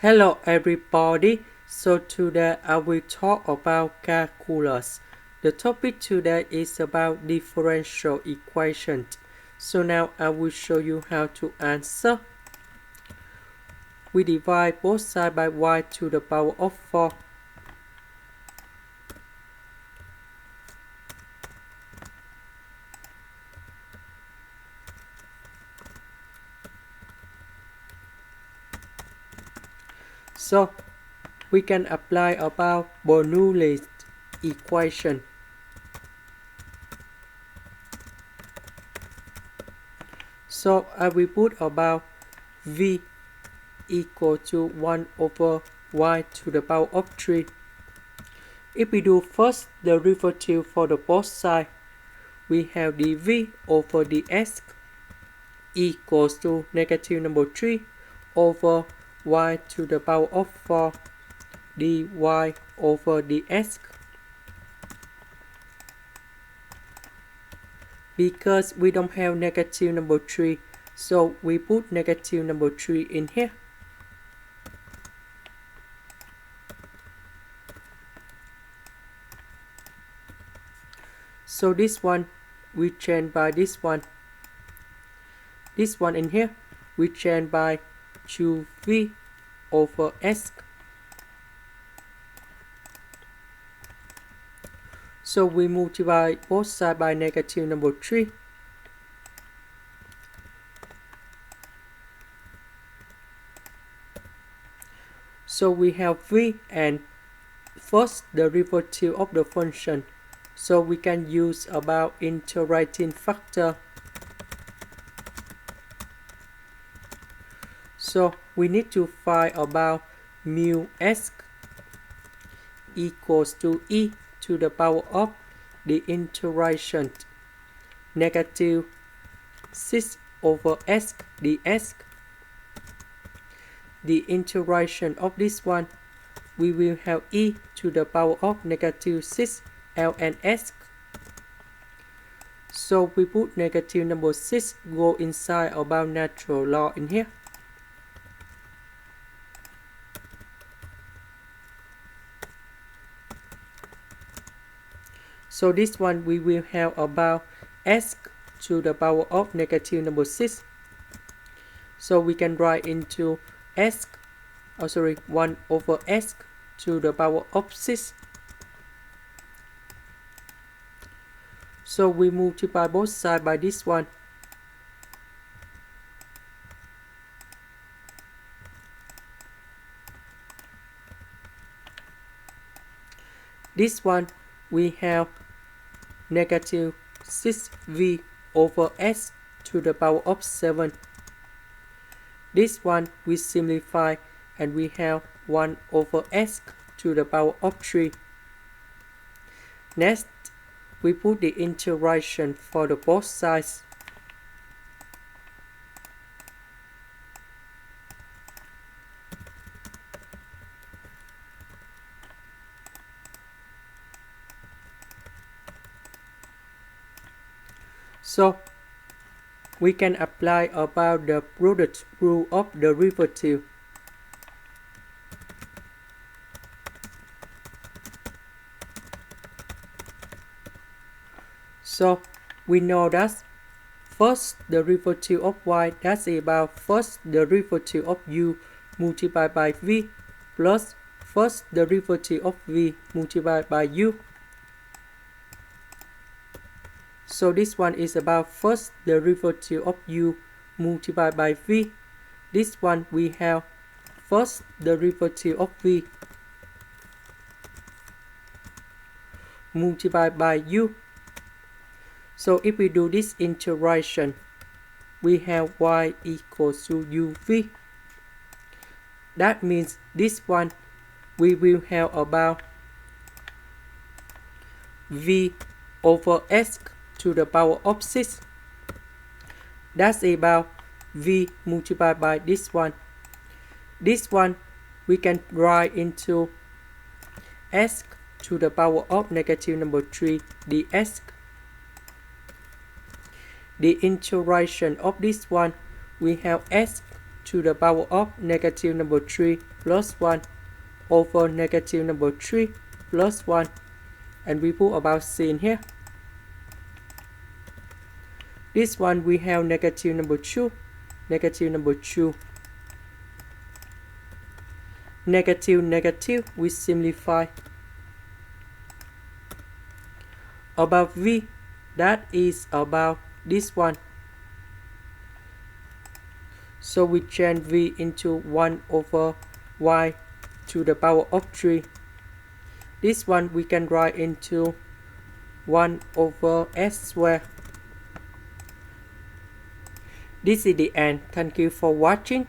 Hello everybody, so today I will talk about calculus. The topic today is about differential equations. So now I will show you how to answer. We divide both sides by y to the power of 4. So we can apply about Bernoulli's equation. So I will put about v equal to 1 over y to the power of 3. If we do first the derivative for the both sides, we have dv over dx equals to negative number 3 over y to the power of 4 dy over dx. Because we don't have negative number 3, so we put negative number 3 in here. So this one we change by this one. This one in here we change by 2v over s. So we multiply both sides by negative number 3. So we have v and first the derivative of the function. So we can use about integrating factor. So we need to find about mu s equals to e to the power of the integration negative 6 over s ds. The integration of this one, we will have e to the power of negative 6 ln s. So we put negative number 6 go inside about natural law in here. So this one we will have about s to the power of negative number 6. So we can write into 1 over s to the power of 6. So we multiply both sides by this one. This one we have negative 6v over s to the power of 7. This one we simplify and we have 1 over s to the power of 3. Next, we put the integration for the both sides. So we can apply about the product rule of derivative. So we know that first derivative of y, that's about first derivative of u multiplied by v plus first derivative of v multiplied by u. So this one is about first derivative of u multiplied by v. This one we have first derivative of v multiplied by u. So if we do this integration, we have y equals to uv. That means this one we will have about v over s to the power of 6. That's about v multiplied by this one. This one we can write into s to the power of negative number 3 ds. The integration of this one, we have s to the power of negative number 3 plus 1 over negative number 3 plus 1, and we put about c in here. This one we have negative number 2, negative number 2. Negative, negative, we simplify. About v, that is about this one. So we change v into 1 over y to the power of 3. This one we can write into 1 over s squared. This is the end. Thank you for watching.